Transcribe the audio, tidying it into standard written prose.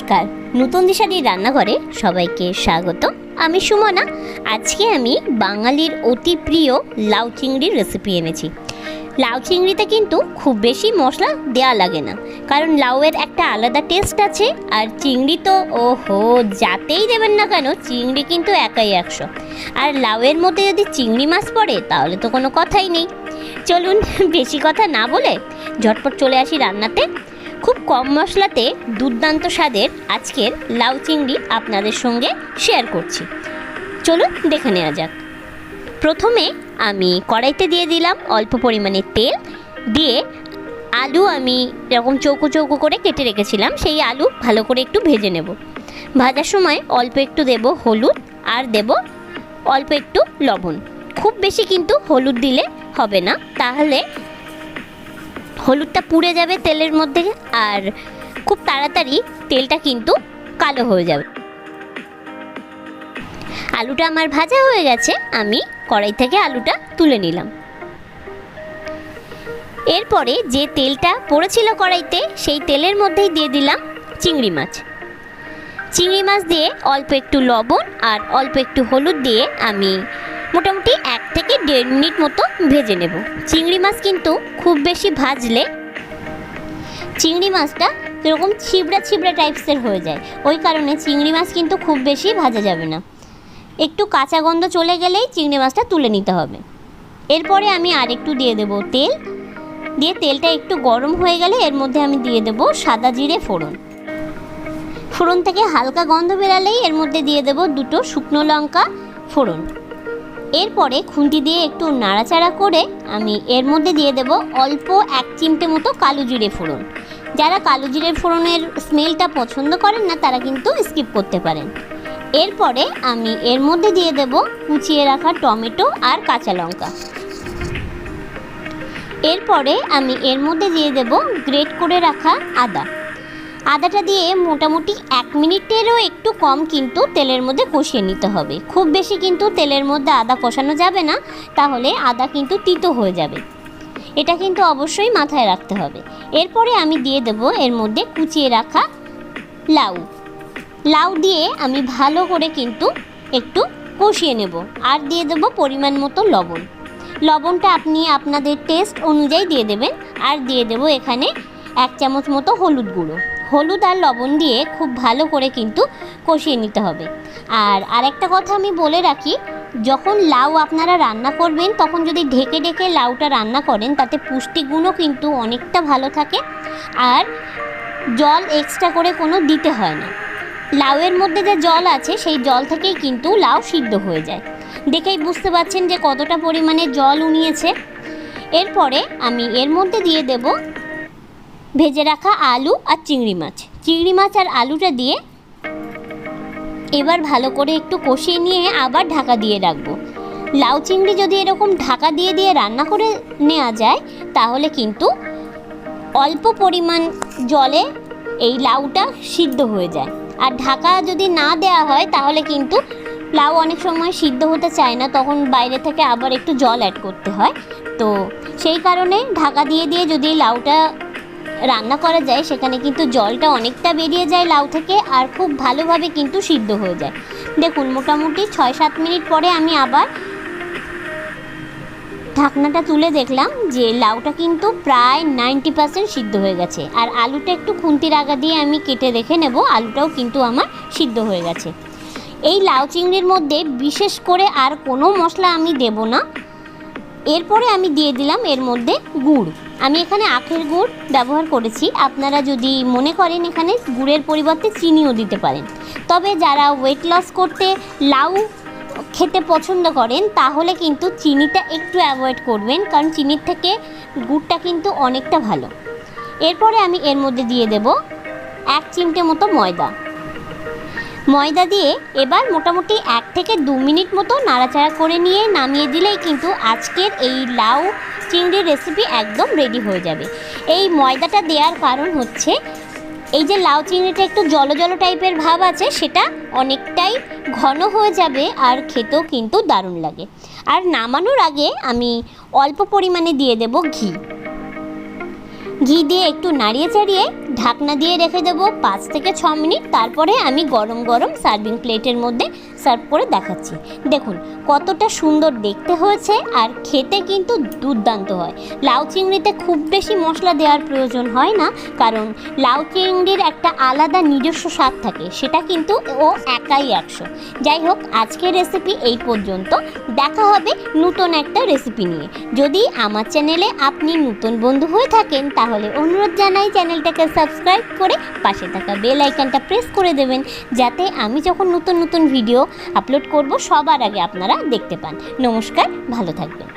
নমস্কার, নতুন দিশারির রান্নাঘরে সবাইকে স্বাগত। আমি সুমনা। আজকে আমি বাঙালির অতি প্রিয় লাউ চিংড়ির রেসিপি এনেছি। লাউ চিংড়িতে কিন্তু খুব বেশি মশলা দেওয়া লাগে না, কারণ লাউয়ের একটা আলাদা টেস্ট আছে। আর চিংড়ি তো ওহো, যাতেই দেবেন না কেন চিংড়ি কিন্তু একাই 100। আর লাউয়ের মধ্যে যদি চিংড়ি মাছ পড়ে তাহলে তো কোনো কথাই নেই। চলুন বেশি কথা না বলে ঝটপট চলে আসি রান্নাতে। খুব কম মশলাতে দুর্দান্ত স্বাদের আজকের লাউ চিংড়ি আপনাদের সঙ্গে শেয়ার করছি। চলুন দেখে নেওয়া যাক। প্রথমে আমি কড়াইতে দিয়ে দিলাম অল্প পরিমাণে তেল, দিয়ে আলু আমি এরকম চৌকো চৌকো করে কেটে রেখেছিলাম, সেই আলু ভালো করে একটু ভেজে নেব। ভাজার সময় অল্প একটু দেব হলুদ আর দেব অল্প একটু লবণ। খুব বেশি কিন্তু হলুদ দিলে হবে না, তাহলে হলুদটা পুড়ে যাবে তেলের মধ্যে আর খুব তাড়াতাড়ি তেলটা কিন্তু কালো হয়ে যাবে। আলুটা আমার ভাজা হয়ে গেছে, আমি কড়াই থেকে আলুটা তুলে নিলাম। এরপরে যে তেলটা পড়েছিল কড়াইতে সেই তেলের মধ্যেই দিয়ে দিলাম চিংড়ি মাছ। চিংড়ি মাছ দিয়ে অল্প একটু লবণ আর অল্প একটু হলুদ দিয়ে আমি মোটামুটি 1 থেকে 1.5 মিনিট মতো ভেজে নেব। চিংড়ি মাছ কিন্তু খুব বেশি ভাজলে চিংড়ি মাছটা এরকম ছিবড়া ছিবড়া টাইপসের হয়ে যায়, ওই কারণে চিংড়ি মাছ কিন্তু খুব বেশি ভাজা যাবে না। একটু কাঁচা গন্ধ চলে গেলেই চিংড়ি মাছটা তুলে নিতে হবে। এরপরে আমি আর একটু দিয়ে দেব তেল, দিয়ে তেলটা একটু গরম হয়ে গেলে এর মধ্যে আমি দিয়ে দেব সাদা জিরে ফোড়ন। ফোড়ন থেকে হালকা গন্ধ বেরালেই এর মধ্যে দিয়ে দেব 2টো শুকনো লঙ্কা ফোড়ন। এরপরে খুন্তি দিয়ে একটু নাড়াচাড়া করে আমি এর মধ্যে দিয়ে দেব অল্প 1 চিমটে মতো কালো জিরে ফোড়ন। যারা কালো জিরে ফোড়নের স্মেলটা পছন্দ করেন না তারা কিন্তু স্কিপ করতে পারেন। এরপরে আমি এর মধ্যে দিয়ে দেব কুচিয়ে রাখা টমেটো আর কাঁচা লঙ্কা। এরপরে আমি এর মধ্যে দিয়ে দেব গ্রেট করে রাখা আদা। আদাটা দিয়ে মোটামুটি 1 মিনিটেরও একটু কম কিন্তু তেলের মধ্যে কষিয়ে নিতে হবে। খুব বেশি কিন্তু তেলের মধ্যে আদা কষানো যাবে না, তাহলে আদা কিন্তু তিতো হয়ে যাবে। এটা কিন্তু অবশ্যই মাথায় রাখতে হবে। এরপরে আমি দিয়ে দেব এর মধ্যে কুচিয়ে রাখা লাউ দিয়ে আমি ভালো করে কিন্তু একটু কষিয়ে নেব। আর দিয়ে দেব পরিমাণ মতো লবণ। লবণটা আপনি আপনাদের টেস্ট অনুযায়ী দিয়ে দেবেন। আর দিয়ে দেব এখানে 1 চামচ মতো হলুদ গুঁড়ো। হলুদ আর লবণ দিয়ে খুব ভালো করে কিন্তু কষিয়ে নিতে হবে। আর আরেকটা কথা আমি বলে রাখি, যখন লাউ আপনারা রান্না করবেন তখন যদি ঢেকে ঢেকে লাউটা রান্না করেন তাতে পুষ্টিগুণও কিন্তু অনেকটা ভালো থাকে, আর জল এক্সট্রা করে কোনো দিতে হয় না। লাউয়ের মধ্যে যে জল আছে সেই জল থেকেই কিন্তু লাউ সিদ্ধ হয়ে যায়। দেখেই বুঝতে পারছেন যে কতটা পরিমাণে জল উনিয়েছে। এরপরে আমি এর মধ্যে দিয়ে দেব ভেজে রাখা আলু আর চিংড়ি মাছ আর আলুটা দিয়ে এবার ভালো করে একটু কষিয়ে নিয়ে আবার ঢাকা দিয়ে রাখবো। লাউ চিংড়ি যদি এরকম ঢাকা দিয়ে দিয়ে রান্না করে নেওয়া যায় তাহলে কিন্তু অল্প পরিমাণ জলে এই লাউটা সিদ্ধ হয়ে যায়। আর ঢাকা যদি না দেওয়া হয় তাহলে কিন্তু লাউ অনেক সময় সিদ্ধ হতে চায় না, তখন বাইরে থেকে আবার একটু জল অ্যাড করতে হয়। তো সেই কারণে ঢাকা দিয়ে দিয়ে যদি লাউটা রান্না করা যায় সেখানে কিন্তু জলটা অনেকটা বেরিয়ে যায় লাউ থেকে, আর খুব ভালোভাবে কিন্তু সিদ্ধ হয়ে যায়। দেখুন মোটামুটি 6-7 মিনিট পরে আমি আবার ঢাকনাটা তুলে দেখলাম যে লাউটা কিন্তু প্রায় 90% সিদ্ধ হয়ে গেছে। আর আলুটা একটু খুন্তির আগা দিয়ে আমি কেটে দেখে নেব, আলুটাও কিন্তু আমার সিদ্ধ হয়ে গেছে। এই লাউ চিংড়ির মধ্যে বিশেষ করে আর কোনো মশলা আমি দেব না। এরপরে আমি দিয়ে দিলাম এর মধ্যে গুড়। আমি এখানে আখের গুড় ব্যবহার করেছি, আপনারা যদি মনে করেন এখানে গুড়ের পরিবর্তে চিনিও দিতে পারেন। তবে যারা ওয়েট লস করতে লাউ খেতে পছন্দ করেন তাহলে কিন্তু চিনিটা একটু অ্যাভয়েড করবেন, কারণ চিনির থেকে গুড়টা কিন্তু অনেকটা ভালো। এরপরে আমি এর মধ্যে দিয়ে দেব 1 চিমটে মতো ময়দা দিয়ে এবার মোটামুটি 1 থেকে 2 মিনিট মতো নাড়াচাড়া করে নিয়ে নামিয়ে দিলেই কিন্তু আজকের এই লাউ চিংড়ির রেসিপি একদম রেডি হয়ে যাবে। এই ময়দাটা দেওয়ার কারণ হচ্ছে এই যে লাউ চিংড়িটা একটু জল জল টাইপের ভাব আছে সেটা অনেকটাই ঘন হয়ে যাবে আর খেতেও কিন্তু দারুণ লাগে। আর নামানোর আগে আমি অল্প পরিমাণে দিয়ে দেব ঘি। ঘি দিয়ে একটু নাড়িয়ে চাড়িয়ে ঢাকনা দিয়ে রেখে দেবো 5 থেকে 6 মিনিট। তারপরে আমি গরম গরম সার্ভিং প্লেটের মধ্যে সার্ভ করে দেখাচ্ছি। দেখুন কতটা সুন্দর দেখতে হয়েছে, আর খেতে কিন্তু দুর্দান্ত হয়। লাউ চিংড়িতে খুব বেশি মশলা দেওয়ার প্রয়োজন হয় না, কারণ লাউ চিংড়ির একটা আলাদা নিজস্ব স্বাদ থাকে, সেটা কিন্তু ও একাই 100। যাই হোক, আজকের রেসিপি এই পর্যন্ত। দেখা হবে নতুন একটা রেসিপি নিয়ে। যদি আমার চ্যানেলে আপনি নতুন বন্ধু হয়ে থাকেন তাহলে অনুরোধ জানাই চ্যানেলটাকে সাবস্ক্রাইব করে পাশে থাকা বেল আইকনটা প্রেস করে দেবেন, যাতে আমি যখন নতুন নতুন ভিডিও আপলোড করব সবার আগে আপনারা দেখতে পান। নমস্কার, ভালো থাকবেন।